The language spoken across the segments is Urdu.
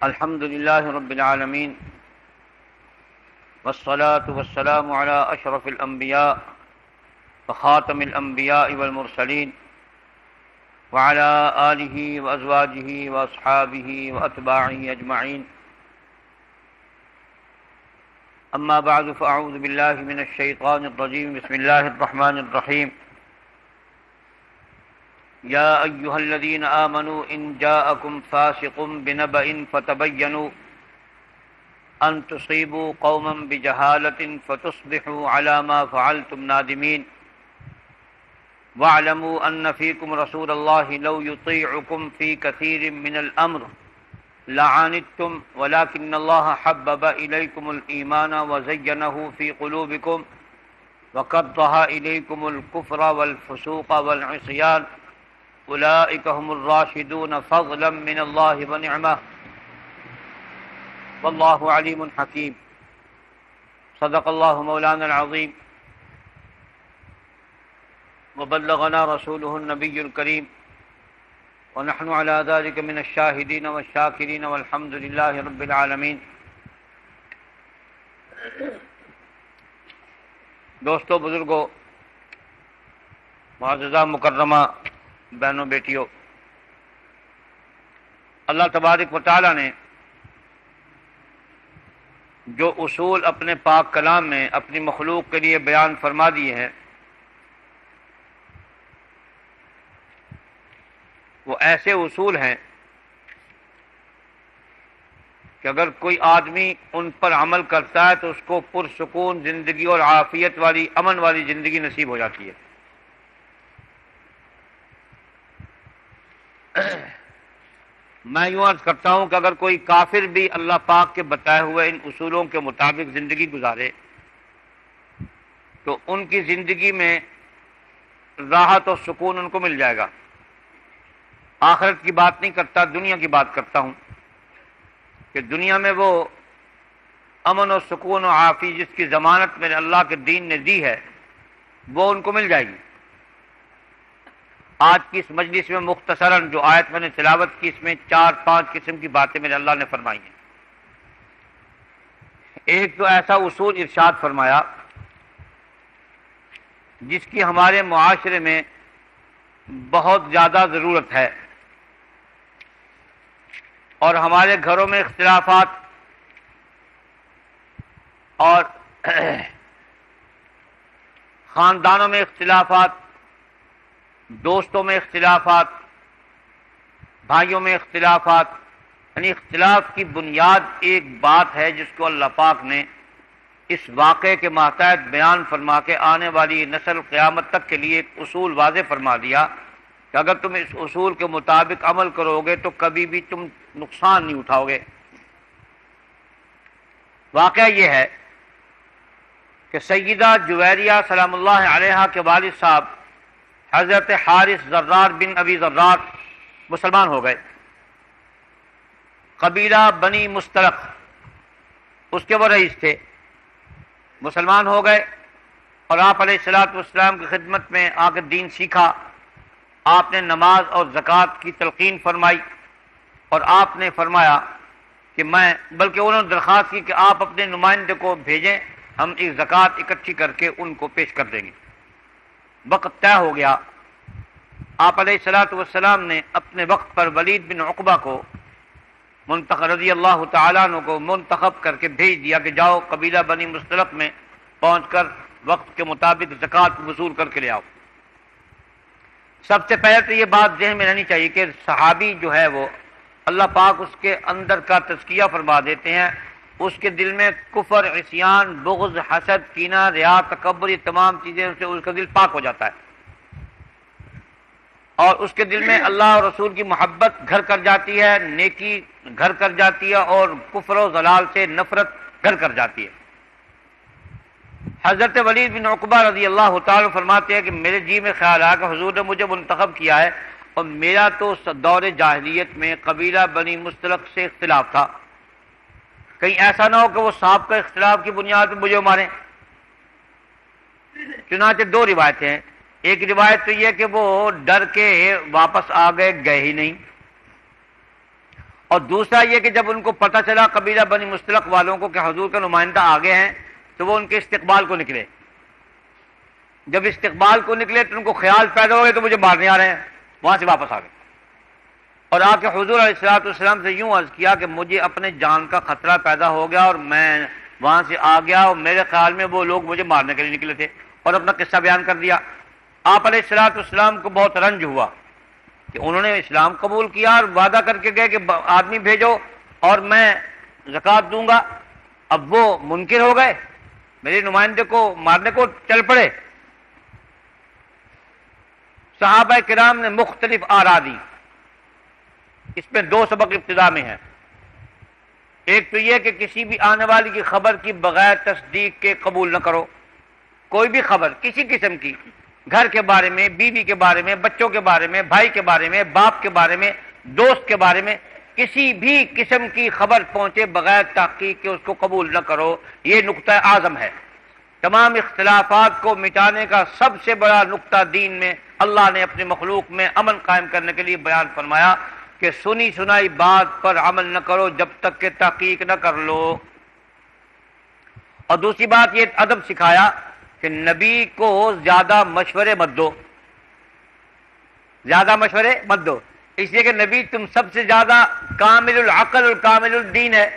الحمد لله رب العالمين والصلاة والسلام على أشرف الأنبياء وخاتم الأنبياء والمرسلين وعلى آله وأزواجه وأصحابه وأتباعه أجمعين. أما بعد فأعوذ بالله من الشيطان الرجيم. بسم الله الرحمن الرحيم. يا أيها الذين آمنوا إن جاءكم فاسق بنبأ فتبينوا أن تصيبوا قوما بجهالة فتصبحوا على ما فعلتم نادمين واعلموا أن فيكم رسول الله لو يطيعكم في كثير من الأمر لعنتم ولكن الله حبب إليكم الإيمان وزينه في قلوبكم وكره إليكم الكفر والفسوق والعصيان أولئك هم الراشدون فضلا من الله ونعمة والله عليم حكيم. صدق الله مولانا العظيم وبلغنا رسوله النبي الكريم ونحن على ذلك من الشاهدين والشاكرين والحمد لله رب العالمين. دوستو، بزرگو، معززہ مکرمہ بہنوں بیٹیوں، اللہ تبارک و تعالی نے جو اصول اپنے پاک کلام میں اپنی مخلوق کے لیے بیان فرما دیے ہیں، وہ ایسے اصول ہیں کہ اگر کوئی آدمی ان پر عمل کرتا ہے تو اس کو پرسکون زندگی اور عافیت والی، امن والی زندگی نصیب ہو جاتی ہے. میں یوں عرض کرتا ہوں کہ اگر کوئی کافر بھی اللہ پاک کے بتائے ہوئے ان اصولوں کے مطابق زندگی گزارے تو ان کی زندگی میں راحت اور سکون ان کو مل جائے گا. آخرت کی بات نہیں کرتا، دنیا کی بات کرتا ہوں کہ دنیا میں وہ امن و سکون و عافی جس کی ضمانت میرے اللہ کے دین نے دی ہے وہ ان کو مل جائے گی. آج کی اس مجلس میں مختصراً جو آیت میں نے تلاوت کی، اس میں 4-5 قسم کی باتیں میرے اللہ نے فرمائی ہیں. ایک تو ایسا اصول ارشاد فرمایا جس کی ہمارے معاشرے میں بہت زیادہ ضرورت ہے، اور ہمارے گھروں میں اختلافات اور خاندانوں میں اختلافات، دوستوں میں اختلافات، بھائیوں میں اختلافات، یعنی اختلاف کی بنیاد ایک بات ہے جس کو اللہ پاک نے اس واقعے کے ماتحت بیان فرما کے آنے والی نسل قیامت تک کے لیے ایک اصول واضح فرما دیا کہ اگر تم اس اصول کے مطابق عمل کرو گے تو کبھی بھی تم نقصان نہیں اٹھاؤ گے. واقعہ یہ ہے کہ سیدہ جویریہ سلام اللہ علیہا کے والد صاحب حضرت حارث زرار بن ابی زرار مسلمان ہو گئے. قبیلہ بنی مستلق اس کے وہ رئیس تھے، مسلمان ہو گئے اور آپ علیہ الصلوۃ والسلام کی خدمت میں آ کر دین سیکھا. آپ نے نماز اور زکوٰۃ کی تلقین فرمائی اور آپ نے فرمایا کہ بلکہ انہوں نے درخواست کی کہ آپ اپنے نمائندے کو بھیجیں، ہم ایک زکوٰۃ اکٹھی کر کے ان کو پیش کر دیں گے. وقت طے ہو گیا. آپ علیہ الصلوۃ والسلام نے اپنے وقت پر ولید بن عقبہ کو رضی اللہ تعالیٰ عنہ کو منتخب کر کے بھیج دیا کہ جاؤ قبیلہ بنی مستلق میں پہنچ کر وقت کے مطابق زکوٰۃ وصول کر کے لے آؤ. سب سے پہلے تو یہ بات ذہن میں رہنی چاہیے کہ صحابی جو ہے وہ اللہ پاک اس کے اندر کا تزکیہ فرما دیتے ہیں. اس کے دل میں کفر، عصیان، بغض، حسد، کینہ، ریا، تکبر، یہ تمام چیزیں سے اس کا دل پاک ہو جاتا ہے، اور اس کے دل میں اللہ اور رسول کی محبت گھر کر جاتی ہے، نیکی گھر کر جاتی ہے، اور کفر و ضلال سے نفرت گھر کر جاتی ہے. حضرت ولید بن عقبہ رضی اللہ تعالی فرماتے ہیں کہ میرے جی میں خیال آیا کہ حضور نے مجھے منتخب کیا ہے، اور میرا تو دور جاہلیت میں قبیلہ بنی مستلق سے اختلاف تھا، کہیں ایسا نہ ہو کہ وہ صاحب کا اختلاف کی بنیاد پہ مجھے ماریں. چنانچہ 2 روایتیں ہیں. ایک روایت تو یہ کہ وہ ڈر کے واپس آ گئے ہی نہیں، اور دوسرا یہ کہ جب ان کو پتہ چلا قبیلہ بنی مستلق والوں کو کہ حضور کا نمائندہ آگے ہیں تو وہ ان کے استقبال کو نکلے. جب استقبال کو نکلے تو ان کو خیال پیدا ہو گئے تو مجھے مارنے آ رہے ہیں، وہاں سے واپس آ گئے اور آ کے حضور علیہ الصلوۃ والسلام سے یوں عرض کیا کہ مجھے اپنے جان کا خطرہ پیدا ہو گیا اور میں وہاں سے آ گیا اور میرے خیال میں وہ لوگ مجھے مارنے کے لیے نکلے تھے، اور اپنا قصہ بیان کر دیا. آپ علیہ الصلوۃ والسلام کو بہت رنج ہوا کہ انہوں نے اسلام قبول کیا اور وعدہ کر کے گئے کہ آدمی بھیجو اور میں زکوٰۃ دوں گا، اب وہ منکر ہو گئے، میرے نمائندے کو مارنے کو چل پڑے. صحابہ کرام نے مختلف آراء دی. اس میں دو سبق ابتدا میں ہیں. ایک تو یہ کہ کسی بھی آنے والی کی خبر کی بغیر تصدیق کے قبول نہ کرو. کوئی بھی خبر کسی قسم کی، گھر کے بارے میں، بیوی کے بارے میں، بچوں کے بارے میں، بھائی کے بارے میں، باپ کے بارے میں، دوست کے بارے میں، کسی بھی قسم کی خبر پہنچے بغیر تحقیق کے اس کو قبول نہ کرو. یہ نقطہ اعظم ہے. تمام اختلافات کو مٹانے کا سب سے بڑا نقطہ دین میں اللہ نے اپنی مخلوق میں امن قائم کرنے کے لیے بیان فرمایا کہ سنی سنائی بات پر عمل نہ کرو جب تک کہ تحقیق نہ کر لو. اور دوسری بات یہ ادب سکھایا کہ نبی کو زیادہ مشورے مت دو، زیادہ مشورے مت دو، اس لیے کہ نبی تم سب سے زیادہ کامل العقل اور کامل الدین ہے،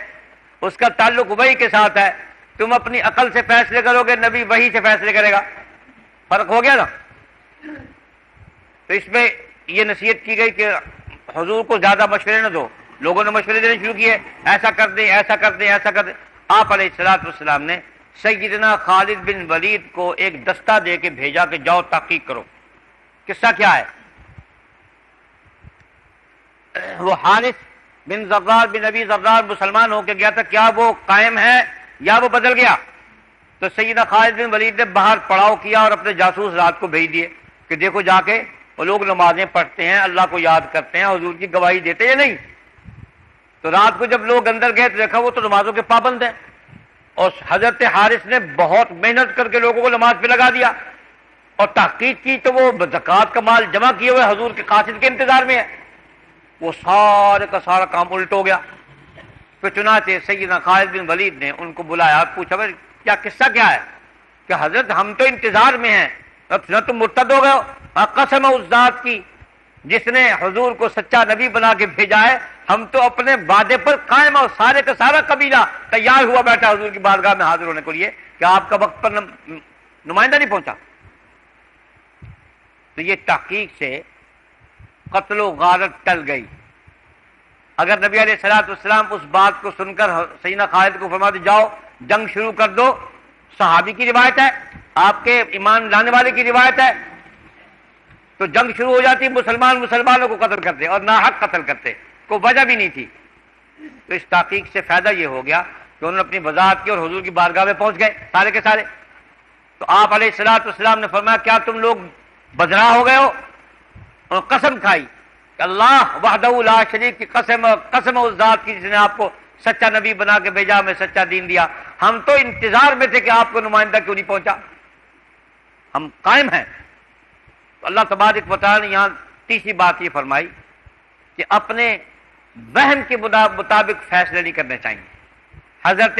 اس کا تعلق وحی کے ساتھ ہے. تم اپنی عقل سے فیصلے کرو گے، نبی وحی سے فیصلے کرے گا. فرق ہو گیا نا. تو اس میں یہ نصیحت کی گئی کہ حضور کو زیادہ مشورے نہ دو. لوگوں نے مشورے دینے شروع کیے، ایسا کر دیں، ایسا کر دیں، ایسا کر دیں. آپ علیہ الصلوۃ والسلام نے سیدنا خالد بن ولید کو ایک دستہ دے کے بھیجا کہ جاؤ تحقیق کرو. قصہ کیا ہے؟ وہ حارث بن زرار بن ابی زرار مسلمان ہو کے گیا تھا، کیا وہ قائم ہے یا وہ بدل گیا؟ تو سیدنا خالد بن ولید نے باہر پڑاؤ کیا اور اپنے جاسوس رات کو بھیج دیے کہ دیکھو جا کے وہ لوگ نمازیں پڑھتے ہیں، اللہ کو یاد کرتے ہیں، حضور کی گواہی دیتے یا نہیں. تو رات کو جب لوگ اندر گئے تو دیکھا وہ تو نمازوں کے پابند ہیں. اور حضرت حارث نے بہت محنت کر کے لوگوں کو نماز پہ لگا دیا اور تحقیق کی تو وہ زکوٰۃ کا مال جمع کیے ہوئے حضور کے قاصد کے انتظار میں ہے. وہ سارے کا سارا کام الٹ ہو گیا. پھر چنانچہ سیدنا خالد بن ولید نے ان کو بلایا، پوچھا بھائی کیا قصہ کیا ہے؟ کہ حضرت ہم تو انتظار میں ہیں. نہ تم مرتد ہو گئے ہو؟ قسم اس ذات کی جس نے حضور کو سچا نبی بنا کے بھیجا ہے، ہم تو اپنے وعدے پر قائم اور سارے کا سارا قبیلہ تیار ہوا بیٹھا حضور کی بارگاہ میں حاضر ہونے کے لیے کہ آپ کا وقت پر نمائندہ نہیں پہنچا. تو یہ تحقیق سے قتل و غارت ٹل گئی. اگر نبی علیہ الصلوۃ والسلام اس بات کو سن کر سیدنا خالد کو فرماتے جاؤ جنگ شروع کر دو، صحابی کی روایت ہے، آپ کے ایمان لانے والے کی روایت ہے، تو جنگ شروع ہو جاتی، مسلمانوں کو قتل کرتے اور ناحق قتل کرتے، کوئی وجہ بھی نہیں تھی. تو اس تحقیق سے فائدہ یہ ہو گیا کہ انہوں نے اپنی وضاحت کی اور حضور کی بارگاہ میں پہنچ گئے سارے کے سارے. تو آپ علیہ الصلوۃ والسلام نے فرمایا کیا تم لوگ بدرا ہو گئے ہو؟ اور قسم کھائی کہ اللہ وحدہ لا شریک کی قسم اس ذات کی جس نے آپ کو سچا نبی بنا کے بھیجا، ہمیں سچا دین دیا. ہم تو انتظار میں تھے کہ آپ کو نمائندہ کیوں نہیں پہنچا، ہم قائم ہیں. تو اللہ تبارک و تعالی نے یہاں تیسری بات یہ فرمائی کہ اپنے وہم کے مطابق فیصلے نہیں کرنے چاہیے. حضرت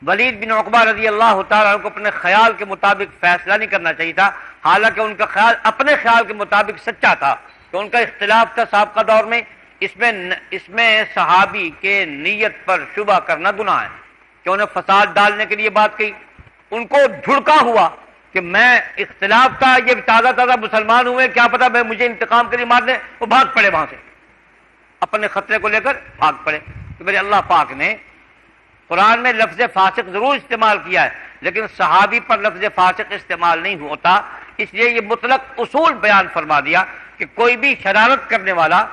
ولید بن عقبہ رضی اللہ تعالیٰ عنہ کو اپنے خیال کے مطابق فیصلہ نہیں کرنا چاہیے تھا، حالانکہ ان کا خیال اپنے خیال کے مطابق سچا تھا. تو ان کا اختلاف تھا سابقہ دور میں. اس میں صحابی کے نیت پر شبہ کرنا گناہ ہے کہ انہیں فساد ڈالنے کے لیے بات کہی. ان کو جھڑکا ہوا کہ میں اختلاف تھا، یہ تازہ مسلمان ہوئے، کیا پتا میں مجھے انتقام کے لیے مار دیں. وہ بھاگ پڑے وہاں سے، اپنے خطرے کو لے کر بھاگ پڑے. تو میرے اللہ پاک نے قرآن میں لفظ فاسق ضرور استعمال کیا ہے، لیکن صحابی پر لفظ فاسق استعمال نہیں ہوتا. اس لیے یہ مطلق اصول بیان فرما دیا کہ کوئی بھی شرارت کرنے والا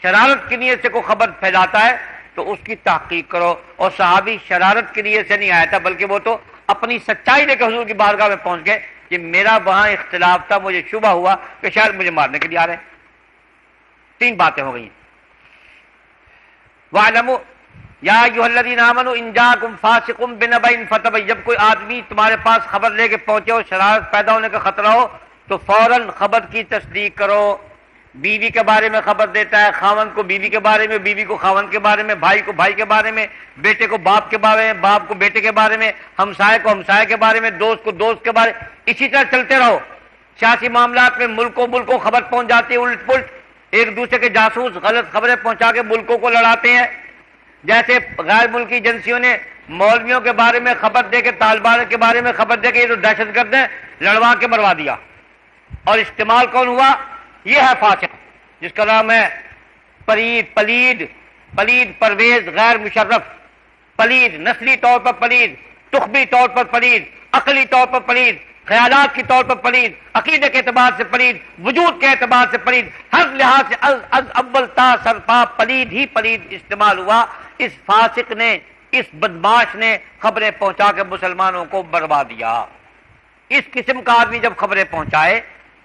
شرارت کی نیت سے کوئی خبر پھیلاتا ہے تو اس کی تحقیق کرو. اور صحابی شرارت کی نیت سے نہیں آیا تھا، بلکہ وہ تو اپنی سچائی لے کے حضور کی بارگاہ میں پہنچ گئے کہ میرا وہاں اختلاف تھا، مجھے شبہ ہوا کہ شاید مجھے مارنے کے لیے آ رہے ہیں. تین باتیں ہو گئی. وَاعْلَمُوا یا ایھا الذین آمنوا ان جاءکم فاسق بنبأ فتبین، جب کوئی آدمی تمہارے پاس خبر لے کے پہنچے اور شرارت پیدا ہونے کا خطرہ ہو تو فوراً خبر کی تصدیق کرو. بیوی کے بارے میں خبر دیتا ہے، خاوند کو بیوی کے بارے میں، بیوی کو خاوند کے بارے میں، بھائی کو بھائی کے بارے میں، بیٹے کو باپ کے بارے میں، باپ کو بیٹے کے بارے میں، ہمسائے کو ہمسائے کے بارے میں، دوست کو دوست کے بارے میں، اسی طرح چلتے رہو۔ سیاسی معاملات میں ملکوں خبر پہنچ جاتی ہے الٹ پلٹ، ایک دوسرے کے جاسوس غلط خبریں پہنچا کے ملکوں کو لڑاتے ہیں۔ جیسے غیر ملکی ایجنسیوں نے مولویوں کے بارے میں خبر دے کے، طالبان کے بارے میں خبر دے کے یہ تو دہشت گرد ہیں، لڑوا کے مروا دیا، اور استعمال کون ہوا؟ یہ ہے فاسق، جس کا نام ہے پلید پرویز غیر مشرف، پلید نسلی طور پر پلید، تخمی طور پر پلید، عقلی طور پر پلید، خیالات کی طور پر پلید، عقیدے کے اعتبار سے پلید، وجود کے اعتبار سے پلید، ہر لحاظ سے از اول تا سرپا پلید ہی پلید استعمال ہوا۔ اس فاسق نے، اس بدماش نے خبریں پہنچا کے مسلمانوں کو برباد دیا۔ اس قسم کا آدمی جب خبریں پہنچائے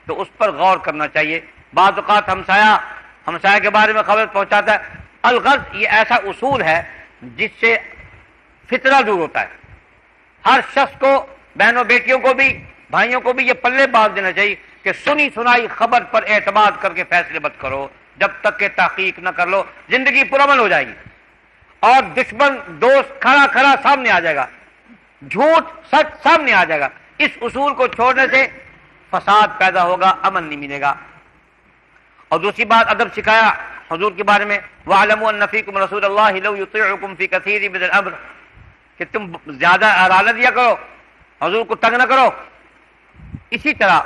تو اس پر غور کرنا چاہیے۔ بعض اوقات ہمسایہ کے بارے میں خبر پہنچاتا ہے۔ الغرض یہ ایسا اصول ہے جس سے فطرہ دور ہوتا ہے۔ ہر شخص کو، بہنوں بیٹیوں کو بھی، بھائیوں کو بھی یہ پلے باندھ دینا چاہیے کہ سنی سنائی خبر پر اعتماد کر کے فیصلے مت کرو جب تک کہ تحقیق نہ کر لو۔ زندگی پرامن ہو جائے گی اور دشمن دوست کھڑا سامنے آ جائے گا، جھوٹ سچ سامنے آ جائے گا۔ اس اصول کو چھوڑنے سے فساد پیدا ہوگا، امن نہیں ملے گا۔ اور دوسری بات ادب سکھایا حضور کے بارے میں، وَاعْلَمُوا أَنَّ فِيكُمْ رَسُولَ اللَّهِ لَوْ يُطِيعُكُمْ فِي كَثِيرٍ مِنَ الْأَمْرِ، کہ تم زیادہ ارادہ دیا کرو، حضور کو تنگ نہ کرو۔ اسی طرح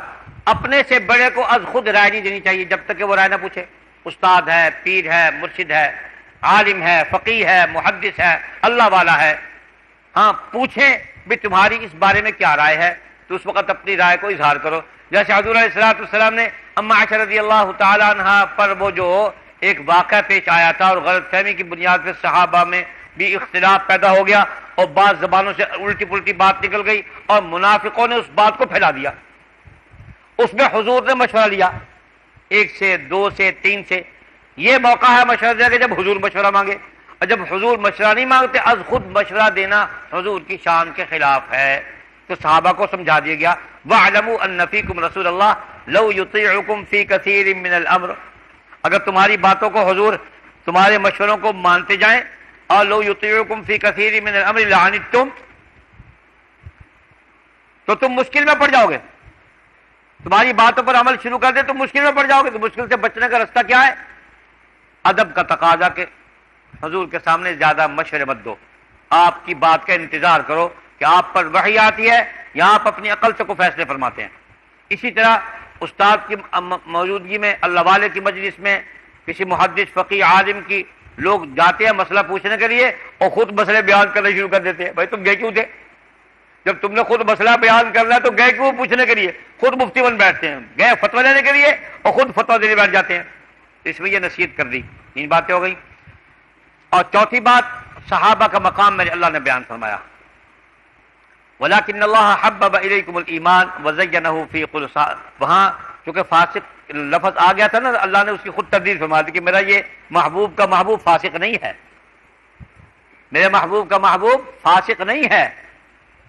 اپنے سے بڑے کو از خود رائے نہیں دینی چاہیے جب تک کہ وہ رائے نہ پوچھے۔ استاد ہے، پیر ہے، مرشد ہے، عالم ہے، فقیہ ہے، محدث ہے، اللہ والا ہے، ہاں پوچھیں بھی تمہاری اس بارے میں کیا رائے ہے، تو اس وقت اپنی رائے کو اظہار کرو۔ جیسے حضور علیہ السلام نے اما عائشہ رضی اللہ تعالی عنہ پر وہ جو ایک واقعہ پیش آیا تھا اور غلط فہمی کی بنیاد پہ صحابہ میں بھی اختلاف پیدا ہو گیا اور بعض زبانوں سے الٹی پلٹی بات نکل گئی اور منافقوں نے اس بات کو پھیلا دیا۔ اس میں حضور نے مشورہ لیا، ایک سے، دو سے، تین سے۔ یہ موقع ہے مشورہ دینے کا جب حضور مشورہ مانگے، اور جب حضور مشورہ نہیں مانگتے از خود مشورہ دینا حضور کی شان کے خلاف ہے۔ تو صحابہ کو سمجھا دیا گیا، وَاعْلَمُوا أَنَّ فِيكُمْ رَسُولَ اللَّهِ لَوْ يُطِيعُكُمْ فِي كَثِيرٍ مِّنَ الْأَمْرِ، اگر تمہاری باتوں کو حضور تمہارے مشوروں کو مانتے جائیں، اور لَوْ يُطِيعُكُمْ فِي كَثِيرٍ مِّنَ الْأَمْرِ لَعَنِتُّمْ، تو تم مشکل میں پڑ جاؤ گے۔ تمہاری باتوں پر عمل شروع کر دے تو مشکل میں پڑ جاؤ گے۔ تو مشکل سے بچنے کا رستہ کیا ہے؟ ادب کا تقاضا کہ حضور کے سامنے زیادہ مشورے مت دو، آپ کی بات کا انتظار کرو کہ آپ پر وحی آتی ہے یا آپ اپنی عقل سے کو فیصلے فرماتے ہیں۔ اسی طرح استاد کی موجودگی میں، اللہ والے کی مجلس میں، کسی محدث فقیہ عالم کی لوگ جاتے ہیں مسئلہ پوچھنے کے لیے اور خود مسئلے بیان کرنا شروع کر دیتے ہیں۔ بھائی تم گئے کیوں تھے؟ جب تم نے خود مسئلہ بیان کرنا ہے تو گئے کیوں پوچھنے کے لیے؟ خود مفتی بن بیٹھتے ہیں، گئے فتویٰ لینے کے لیے اور خود فتویٰ دینے بیٹھ جاتے ہیں۔ اس میں یہ نصیحت کر دی، تین باتیں ہو گئی۔ اور چوتھی بات، صحابہ کا مقام میں اللہ نے بیان فرمایا، وَلَكِنَّ اللَّهَ حَبَّبَ إِلَيْكُمُ الْإِيمَانَ وَزَيَّنَهُ فِي قُلُوبِكُم، وہاں چونکہ فاسق لفظ آ گیا تھا نا، اللہ نے اس کی خود تردید فرما دی کہ میرا یہ محبوب کا محبوب فاسق نہیں ہے، میرے محبوب کا محبوب فاسق نہیں ہے۔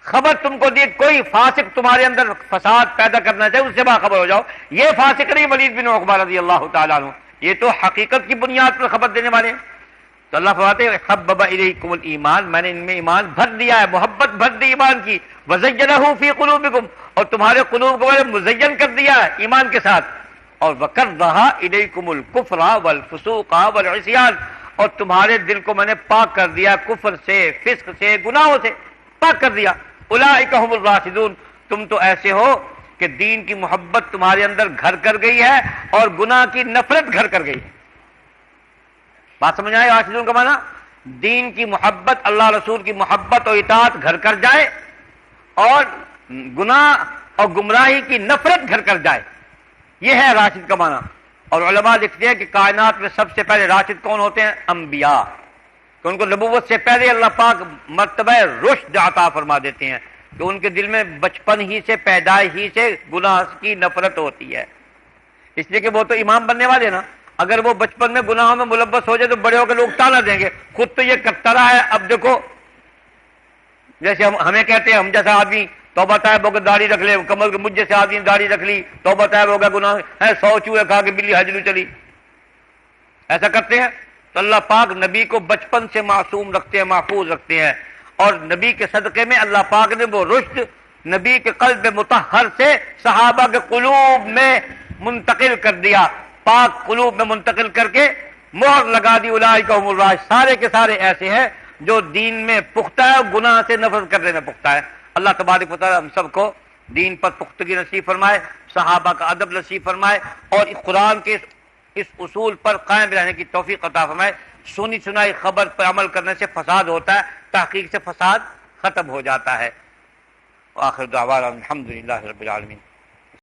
خبر تم کو دی کوئی فاسق تمہارے اندر فساد پیدا کرنا چاہے، اس سے باخبر ہو جاؤ۔ یہ فاسق نہیں ولید بن عقبہ رضی اللہ تعالیٰ عنہ، یہ تو حقیقت کی بنیاد پر خبر دینے والے ہیں۔ تو اللہ فرماتے ہیں حبب الیکم الایمان، میں نے ان میں ایمان بھر دیا ہے، محبت بھر دی ایمان کی، وزینہ فی قلوبکم، اور تمہارے قلوب کو میں نے مزین کر دیا ہے ایمان کے ساتھ، اور وکرہ الیکم الکفر والفسوق والعصیان، اور تمہارے دل کو میں نے پاک کر دیا کفر سے، فسق سے، گناہوں سے پاک کر دیا۔ اولئک هم الراشدون، تم تو ایسے ہو کہ دین کی محبت تمہارے اندر گھر کر گئی ہے اور گناہ کی نفرت گھر کر گئی ہے۔ بات سمجھ آئے؟ راشدون کا معنی دین کی محبت، اللہ رسول کی محبت اور اطاعت گھر کر جائے اور گناہ اور گمراہی کی نفرت گھر کر جائے، یہ ہے راشد کا معنی۔ اور علماء لکھتے ہیں کہ کائنات میں سب سے پہلے راشد کون ہوتے ہیں؟ انبیاء، کہ ان کو نبوت سے پہلے اللہ پاک مرتبہ رشد عطا فرما دیتے ہیں کہ ان کے دل میں بچپن ہی سے، پیدائش ہی سے گناہ کی نفرت ہوتی ہے، اس لیے کہ وہ تو امام بننے والے نا۔ اگر وہ بچپن میں گناہوں میں ملوث ہو جائے تو بڑے ہو کے لوگ تانا دیں گے، خود تو یہ کرتا رہا ہے، اب دیکھو جیسے ہمیں کہتے ہیں، ہم جیسا آدمی توبہ طائب ہو کے داڑھی رکھ لے، کمل کے مجھے سے آدمی داڑھی رکھ لی، توبہ طائب ہو گیا، گناہ ہے، 100 چوہے کھا کے بلی حج نو چلی، ایسا کرتے ہیں؟ تو اللہ پاک نبی کو بچپن سے معصوم رکھتے ہیں، محفوظ رکھتے ہیں، اور نبی کے صدقے میں اللہ پاک نے وہ رشد نبی کے قلب مطہر سے صحابہ کے قلوب میں منتقل کر دیا، پاک قلوب میں منتقل کر کے مہر لگا دی، اولئک هم الراشدون، سارے کے سارے ایسے ہیں جو دین میں پختہ ہے، گناہ سے نفرت کرنے میں پختہ ہے۔ اللہ تبارک و تعالی ہم سب کو دین پر پختگی نصیب فرمائے، صحابہ کا ادب نصیب فرمائے، اور قرآن کے اس اصول پر قائم رہنے کی توفیق عطا فرمائے۔ سنی سنائی خبر پر عمل کرنے سے فساد ہوتا ہے، تحقیق سے فساد ختم ہو جاتا ہے۔ وآخر دعوانا الحمدللہ رب العالمین۔